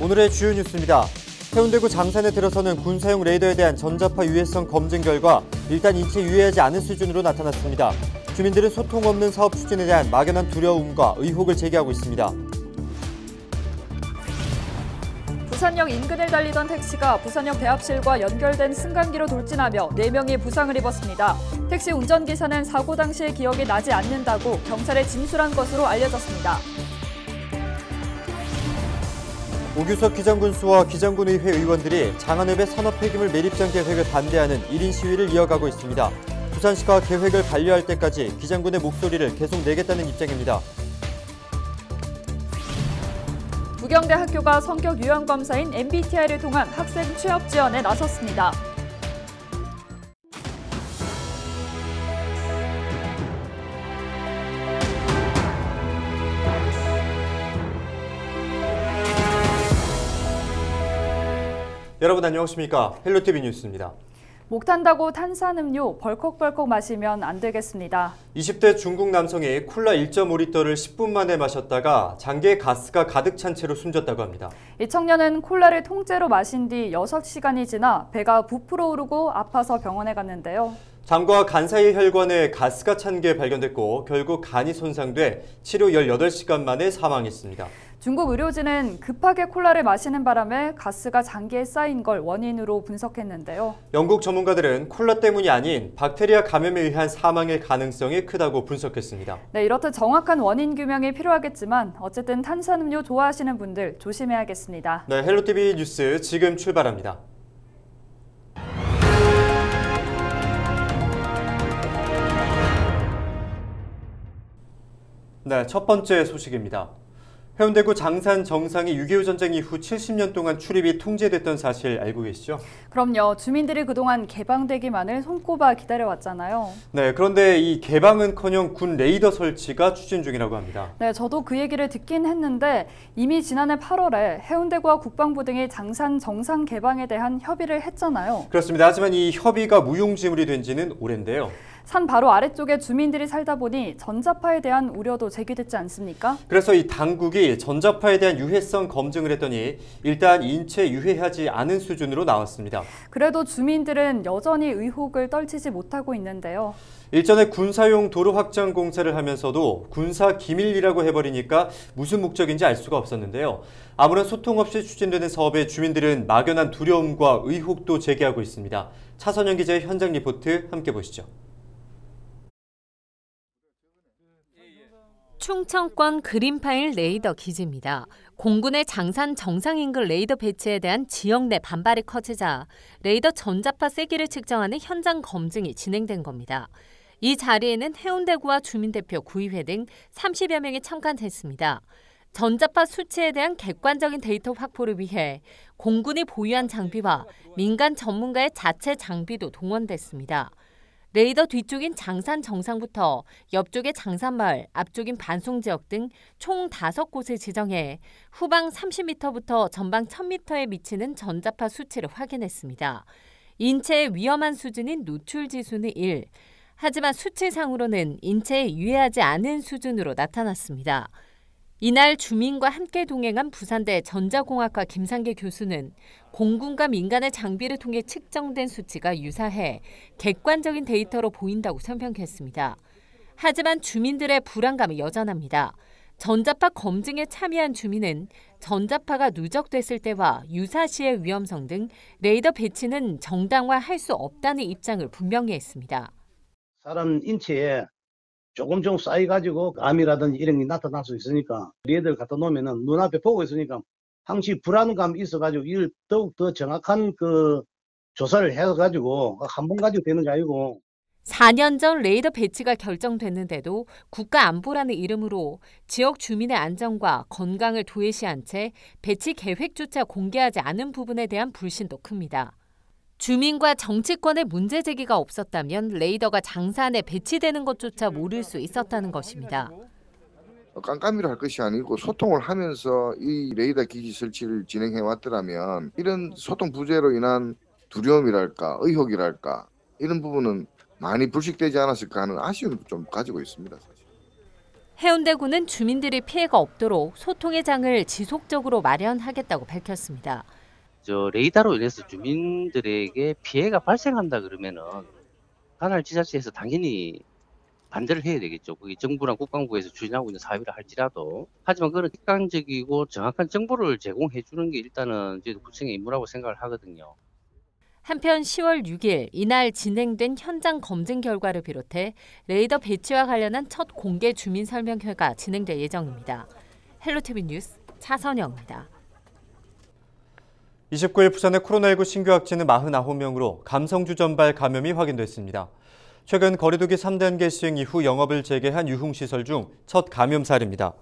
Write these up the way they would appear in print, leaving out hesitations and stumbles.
오늘의 주요 뉴스입니다. 해운대구 장산에 들어서는 군사용 레이더에 대한 전자파 유해성 검증 결과 일단 인체에 유해하지 않은 수준으로 나타났습니다. 주민들은 소통 없는 사업 추진에 대한 막연한 두려움과 의혹을 제기하고 있습니다. 부산역 인근을 달리던 택시가 부산역 대합실과 연결된 승강기로 돌진하며 4명이 부상을 입었습니다. 택시 운전기사는 사고 당시의 기억이 나지 않는다고 경찰에 진술한 것으로 알려졌습니다. 오규석 기장군수와 기장군의회 의원들이 장안읍의 산업 폐기물 매립장 계획을 반대하는 1인 시위를 이어가고 있습니다. 부산시가 계획을 반려할 때까지 기장군의 목소리를 계속 내겠다는 입장입니다. 부경대 학교가 성격 유형 검사인 MBTI를 통한 학생 취업 지원에 나섰습니다. 여러분 안녕하십니까? 헬로티비 뉴스입니다. 목 탄다고 탄산음료 벌컥벌컥 마시면 안 되겠습니다. 20대 중국 남성이 콜라 1.5리터를 10분 만에 마셨다가 장기에 가스가 가득 찬 채로 숨졌다고 합니다. 이 청년은 콜라를 통째로 마신 뒤 6시간이 지나 배가 부풀어 오르고 아파서 병원에 갔는데요. 장과 간 사이 혈관에 가스가 찬 게 발견됐고 결국 간이 손상돼 치료 18시간 만에 사망했습니다. 중국 의료진은 급하게 콜라를 마시는 바람에 가스가 장기에 쌓인 걸 원인으로 분석했는데요. 영국 전문가들은 콜라 때문이 아닌 박테리아 감염에 의한 사망의 가능성이 크다고 분석했습니다. 네, 이렇듯 정확한 원인 규명이 필요하겠지만 어쨌든 탄산음료 좋아하시는 분들 조심해야겠습니다. 네, 헬로티비 뉴스 지금 출발합니다. 네, 첫 번째 소식입니다. 해운대구 장산 정상이 6.25 전쟁 이후 70년 동안 출입이 통제됐던 사실 알고 계시죠? 그럼요. 주민들이 그동안 개방되기만을 손꼽아 기다려왔잖아요. 네, 그런데 이 개방은커녕 군 레이더 설치가 추진 중이라고 합니다. 네, 저도 그 얘기를 듣긴 했는데 이미 지난해 8월에 해운대구와 국방부 등이 장산 정상 개방에 대한 협의를 했잖아요. 그렇습니다. 하지만 이 협의가 무용지물이 된 지는 오랜데요. 산 바로 아래쪽에 주민들이 살다 보니 전자파에 대한 우려도 제기됐지 않습니까? 그래서 이 당국이 전자파에 대한 유해성 검증을 했더니 일단 인체에 유해하지 않은 수준으로 나왔습니다. 그래도 주민들은 여전히 의혹을 떨치지 못하고 있는데요. 일전에 군사용 도로 확장 공사를 하면서도 군사 기밀이라고 해버리니까 무슨 목적인지 알 수가 없었는데요. 아무런 소통 없이 추진되는 사업에 주민들은 막연한 두려움과 의혹도 제기하고 있습니다. 차선영 기자의 현장 리포트 함께 보시죠. 충청권 그린파일 레이더 기지입니다. 공군의 장산 정상 인근 레이더 배치에 대한 지역 내 반발이 커지자 레이더 전자파 세기를 측정하는 현장 검증이 진행된 겁니다. 이 자리에는 해운대구와 주민대표 구의회 등 30여 명이 참관했습니다. 전자파 수치에 대한 객관적인 데이터 확보를 위해 공군이 보유한 장비와 민간 전문가의 자체 장비도 동원됐습니다. 레이더 뒤쪽인 장산 정상부터 옆쪽의 장산마을, 앞쪽인 반송지역 등 총 5곳을 지정해 후방 30m부터 전방 1000m에 미치는 전자파 수치를 확인했습니다. 인체에 위험한 수준인 노출지수는 1, 하지만 수치상으로는 인체에 유해하지 않은 수준으로 나타났습니다. 이날 주민과 함께 동행한 부산대 전자공학과 김상계 교수는 공군과 민간의 장비를 통해 측정된 수치가 유사해 객관적인 데이터로 보인다고 설명했습니다. 하지만 주민들의 불안감이 여전합니다. 전자파 검증에 참여한 주민은 전자파가 누적됐을 때와 유사시의 위험성 등 레이더 배치는 정당화할 수 없다는 입장을 분명히 했습니다. 사람 인체에 조금 쌓여가지고 암이라든지 이런 게 나타날 수 있으니까 레이더를 갖다 놓으면은 눈앞에 보고 있으니까 항시 불안감이 있어가지고 이를 더욱 더 정확한 그 조사를 해가지고 한 번 가지고 되는 게 아니고 4년 전 레이더 배치가 결정됐는데도 국가안보라는 이름으로 지역 주민의 안전과 건강을 도외시한 채 배치 계획조차 공개하지 않은 부분에 대한 불신도 큽니다. 주민과 정치권의 문제 제기가 없었다면 레이더가 장산에 배치되는 것조차 모를 수 있었다는 것입니다. 깜깜이로 할 것이 아니고 소통을 하면서 이 레이더 기지 설치를 진행해 왔더라면 이런 소통 부재로 인한 두려움이랄까 의혹이랄까 이런 부분은 많이 불식되지 않았을까 하는 아쉬움도 좀 가지고 있습니다. 사실. 해운대구는 주민들이 피해가 없도록 소통의 장을 지속적으로 마련하겠다고 밝혔습니다. 레이더로 인해서 주민들에게 피해가 발생한다 그러면은 관할 지자체에서 당연히 반대를 해야 되겠죠. 그게 정부랑 국방부에서 추진하고 있는 사업이라 할지라도. 하지만 그런 객관적이고 정확한 정보를 제공해 주는 게 일단은 저희도 구청의 임무라고 생각을 하거든요. 한편 10월 6일 이날 진행된 현장 검증 결과를 비롯해 레이더 배치와 관련한 첫 공개 주민 설명회가 진행될 예정입니다. 헬로티비 뉴스 차선영입니다. 29일 부산의 코로나19 신규 확진은 49명으로 감성주 전발 감염이 확인됐습니다. 최근 거리두기 3단계 시행 이후 영업을 재개한 유흥시설 중 첫 감염 사례입니다.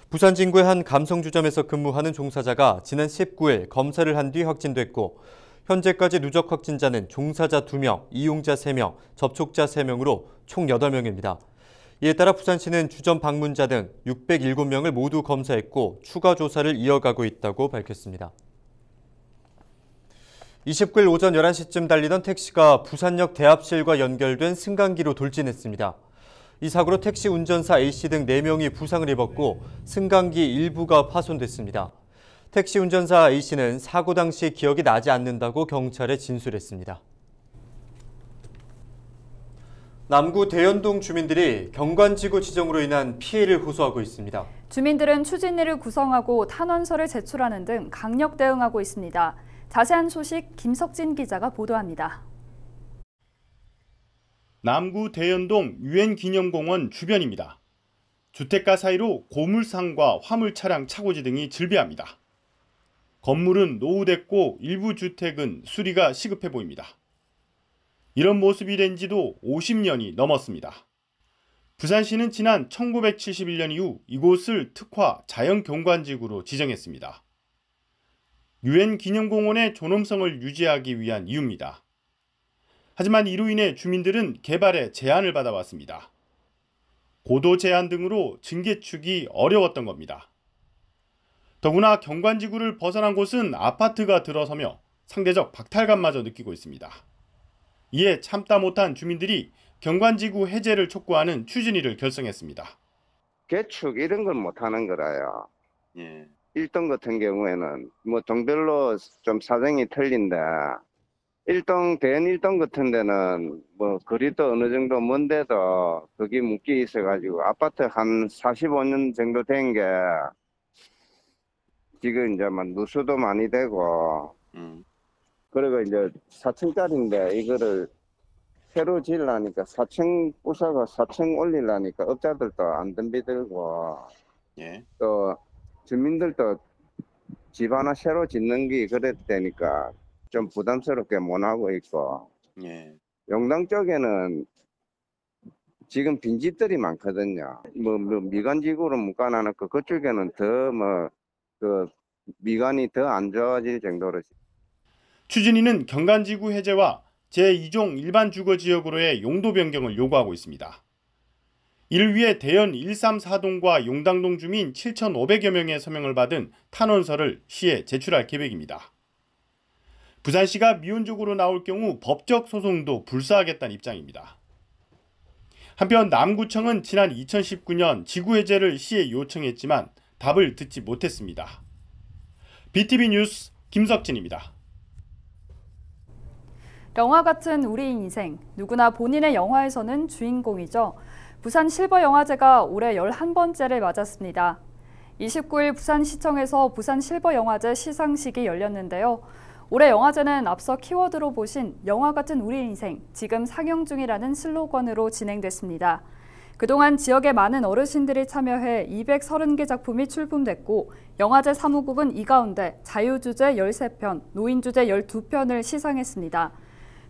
부산 진구의 한 감성주점에서 근무하는 종사자가 지난 19일 검사를 한 뒤 확진됐고 현재까지 누적 확진자는 종사자 2명, 이용자 3명, 접촉자 3명으로 총 8명입니다. 이에 따라 부산시는 주점 방문자 등 607명을 모두 검사했고 추가 조사를 이어가고 있다고 밝혔습니다. 29일 오전 11시쯤 달리던 택시가 부산역 대합실과 연결된 승강기로 돌진했습니다. 이 사고로 택시 운전사 A씨 등 4명이 부상을 입었고 승강기 일부가 파손됐습니다. 택시 운전사 A씨는 사고 당시 기억이 나지 않는다고 경찰에 진술했습니다. 남구 대연동 주민들이 경관지구 지정으로 인한 피해를 호소하고 있습니다. 주민들은 추진위를 구성하고 탄원서를 제출하는 등 강력 대응하고 있습니다. 자세한 소식 김석진 기자가 보도합니다. 남구 대연동 유엔기념공원 주변입니다. 주택가 사이로 고물상과 화물 차량 차고지 등이 즐비합니다. 건물은 노후됐고 일부 주택은 수리가 시급해 보입니다. 이런 모습이 된 지도 50년이 넘었습니다. 부산시는 지난 1971년 이후 이곳을 특화 자연경관지구로 지정했습니다. 유엔 기념공원의 존엄성을 유지하기 위한 이유입니다. 하지만 이로 인해 주민들은 개발에 제한을 받아왔습니다. 고도 제한 등으로 증개축이 어려웠던 겁니다. 더구나 경관지구를 벗어난 곳은 아파트가 들어서며 상대적 박탈감마저 느끼고 있습니다. 이에 참다 못한 주민들이 경관지구 해제를 촉구하는 추진위를 결성했습니다. 개축 이런 걸 못하는 거라요. 예. 1동 같은 경우에는 뭐 동별로 좀 사정이 틀린데 대연 1동 같은 데는 뭐 거리도 어느 정도 먼데도 거기 묶여 있어가지고 아파트 한 45년 정도 된 게 지금 이제 막 누수도 많이 되고 그리고 이제 4층짜리인데 이거를 새로 지으려니까 4층 부숴가 4층 올리려니까 업자들도 안 덤비들고 예. 또 주민들도 집 하나 새로 짓는 게 그랬다니까 좀 부담스럽게 못 하고 있고 예. 용당 쪽에는 지금 빈집들이 많거든요. 뭐 미관지구로 묶어놔놓고 그쪽에는 더 그 미관이 더 안 좋아질 정도로. 추진위는 경관지구 해제와 제2종 일반 주거지역으로의 용도 변경을 요구하고 있습니다. 이를 위해 대연 134동과 용당동 주민 7,500여 명의 서명을 받은 탄원서를 시에 제출할 계획입니다. 부산시가 미온적으로 나올 경우 법적 소송도 불사하겠다는 입장입니다. 한편 남구청은 지난 2019년 지구 해제를 시에 요청했지만 답을 듣지 못했습니다. BTV 뉴스 김석진입니다. 영화 같은 우리 인생, 누구나 본인의 영화에서는 주인공이죠. 부산 실버영화제가 올해 11번째를 맞았습니다. 29일 부산시청에서 부산 실버영화제 시상식이 열렸는데요. 올해 영화제는 앞서 키워드로 보신 영화 같은 우리 인생, 지금 상영 중이라는 슬로건으로 진행됐습니다. 그동안 지역의 많은 어르신들이 참여해 230개 작품이 출품됐고 영화제 사무국은 이 가운데 자유주제 13편, 노인주제 12편을 시상했습니다.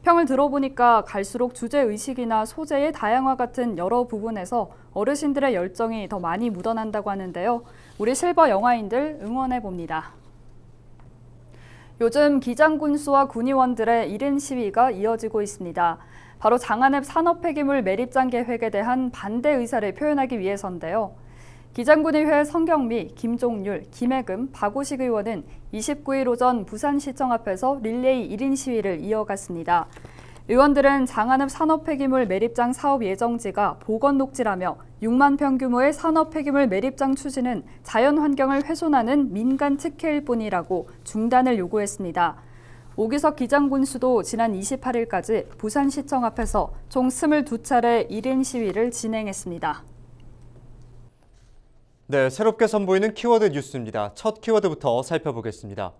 평을 들어보니까 갈수록 주제의식이나 소재의 다양화 같은 여러 부분에서 어르신들의 열정이 더 많이 묻어난다고 하는데요. 우리 실버 영화인들 응원해봅니다. 요즘 기장군수와 군의원들의 1인 시위가 이어지고 있습니다. 바로 장안읍 산업폐기물 매립장 계획에 대한 반대 의사를 표현하기 위해서인데요. 기장군의회 성경미, 김종률, 김해금, 박우식 의원은 29일 오전 부산시청 앞에서 릴레이 1인 시위를 이어갔습니다. 의원들은 장한읍 산업폐기물 매립장 사업 예정지가 보건녹지라며 6만 평 규모의 산업폐기물 매립장 추진은 자연환경을 훼손하는 민간 특혜일 뿐이라고 중단을 요구했습니다. 오규석 기장군수도 지난 28일까지 부산시청 앞에서 총 22차례 1인 시위를 진행했습니다. 네, 새롭게 선보이는 키워드 뉴스입니다. 첫 키워드부터 살펴보겠습니다.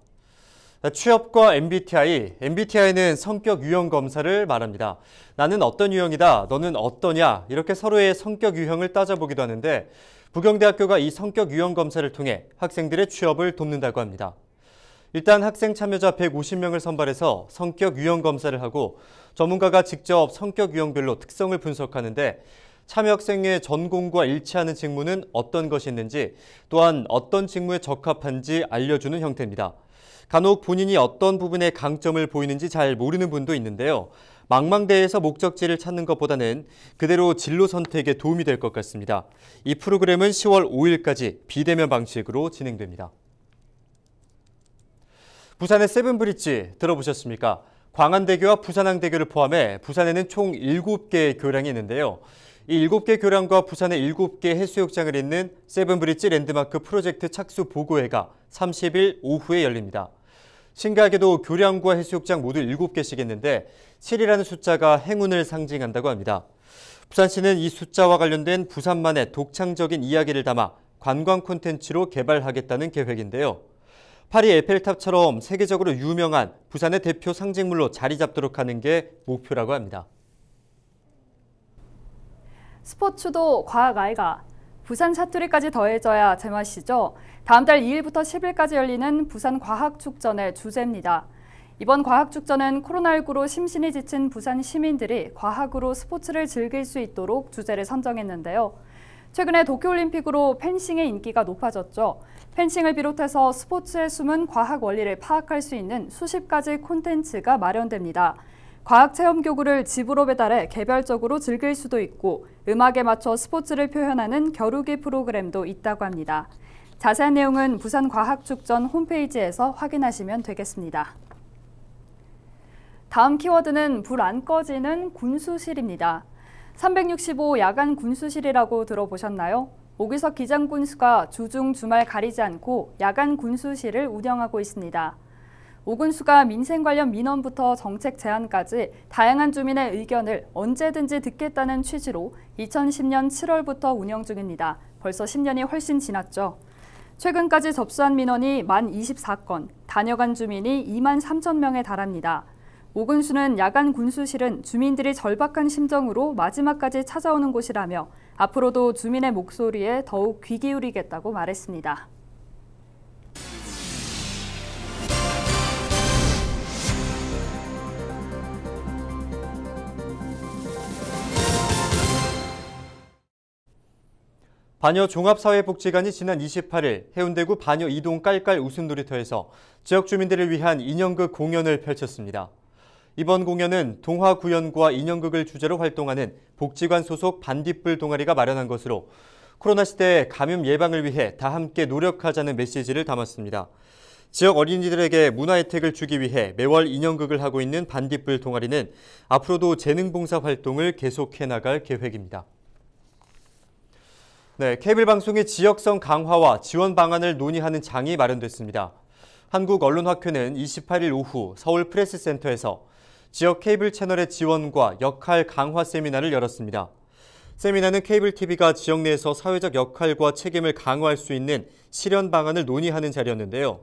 취업과 MBTI는 성격 유형 검사를 말합니다. 나는 어떤 유형이다, 너는 어떠냐 이렇게 서로의 성격 유형을 따져보기도 하는데 부경대학교가 이 성격 유형 검사를 통해 학생들의 취업을 돕는다고 합니다. 일단 학생 참여자 150명을 선발해서 성격 유형 검사를 하고 전문가가 직접 성격 유형별로 특성을 분석하는데 참여 학생의 전공과 일치하는 직무는 어떤 것이 있는지 또한 어떤 직무에 적합한지 알려주는 형태입니다. 간혹 본인이 어떤 부분에 강점을 보이는지 잘 모르는 분도 있는데요. 망망대해에서 목적지를 찾는 것보다는 그대로 진로 선택에 도움이 될 것 같습니다. 이 프로그램은 10월 5일까지 비대면 방식으로 진행됩니다. 부산의 세븐브릿지 들어보셨습니까? 광안대교와 부산항대교를 포함해 부산에는 총 7개의 교량이 있는데요. 이 7개 교량과 부산의 7개 해수욕장을 잇는 세븐브릿지 랜드마크 프로젝트 착수 보고회가 30일 오후에 열립니다. 신기하게도 교량과 해수욕장 모두 7개씩 있는데 7이라는 숫자가 행운을 상징한다고 합니다. 부산시는 이 숫자와 관련된 부산만의 독창적인 이야기를 담아 관광 콘텐츠로 개발하겠다는 계획인데요. 파리 에펠탑처럼 세계적으로 유명한 부산의 대표 상징물로 자리 잡도록 하는 게 목표라고 합니다. 스포츠도 과학 아이가. 부산 사투리까지 더해져야 제맛이죠. 다음 달 2일부터 10일까지 열리는 부산 과학축전의 주제입니다. 이번 과학축전은 코로나19로 심신이 지친 부산 시민들이 과학으로 스포츠를 즐길 수 있도록 주제를 선정했는데요. 최근에 도쿄올림픽으로 펜싱의 인기가 높아졌죠. 펜싱을 비롯해서 스포츠에 숨은 과학 원리를 파악할 수 있는 수십 가지 콘텐츠가 마련됩니다. 과학체험교구를 집으로 배달해 개별적으로 즐길 수도 있고 음악에 맞춰 스포츠를 표현하는 겨루기 프로그램도 있다고 합니다. 자세한 내용은 부산과학축전 홈페이지에서 확인하시면 되겠습니다. 다음 키워드는 불 안 꺼지는 군수실입니다. 365 야간 군수실이라고 들어보셨나요? 오규석 기장군수가 주중 주말 가리지 않고 야간 군수실을 운영하고 있습니다. 오 군수가 민생 관련 민원부터 정책 제안까지 다양한 주민의 의견을 언제든지 듣겠다는 취지로 2010년 7월부터 운영 중입니다. 벌써 10년이 훨씬 지났죠. 최근까지 접수한 민원이 1024건, 다녀간 주민이 2만 3천 명에 달합니다. 오 군수는 야간 군수실은 주민들이 절박한 심정으로 마지막까지 찾아오는 곳이라며 앞으로도 주민의 목소리에 더욱 귀 기울이겠다고 말했습니다. 반여 종합사회복지관이 지난 28일 해운대구 반여 이동 깔깔 웃음놀이터에서 지역 주민들을 위한 인형극 공연을 펼쳤습니다. 이번 공연은 동화구연과 인형극을 주제로 활동하는 복지관 소속 반딧불 동아리가 마련한 것으로 코로나 시대의 감염 예방을 위해 다 함께 노력하자는 메시지를 담았습니다. 지역 어린이들에게 문화 혜택을 주기 위해 매월 인형극을 하고 있는 반딧불 동아리는 앞으로도 재능봉사 활동을 계속해 나갈 계획입니다. 네, 케이블 방송의 지역성 강화와 지원 방안을 논의하는 장이 마련됐습니다. 한국언론학회는 28일 오후 서울 프레스센터에서 지역 케이블 채널의 지원과 역할 강화 세미나를 열었습니다. 세미나는 케이블 TV가 지역 내에서 사회적 역할과 책임을 강화할 수 있는 실현 방안을 논의하는 자리였는데요.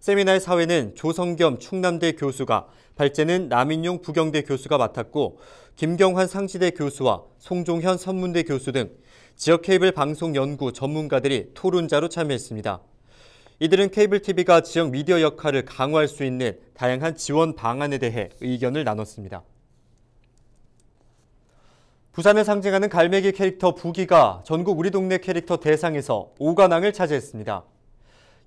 세미나의 사회는 조성겸 충남대 교수가, 발제는 남인용 부경대 교수가 맡았고 김경환 상지대 교수와 송종현 선문대 교수 등 지역 케이블 방송 연구 전문가들이 토론자로 참여했습니다. 이들은 케이블 TV가 지역 미디어 역할을 강화할 수 있는 다양한 지원 방안에 대해 의견을 나눴습니다. 부산을 상징하는 갈매기 캐릭터 부기가 전국 우리 동네 캐릭터 대상에서 5관왕을 차지했습니다.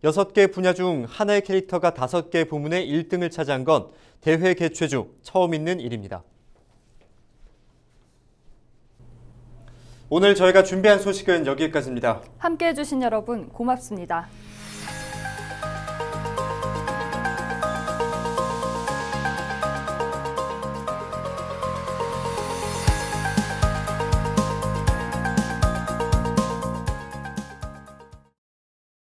6개 분야 중 하나의 캐릭터가 5개 부문의 1등을 차지한 건 대회 개최 중 처음 있는 일입니다. 오늘 저희가 준비한 소식은 여기까지입니다. 함께해 주신 여러분 고맙습니다.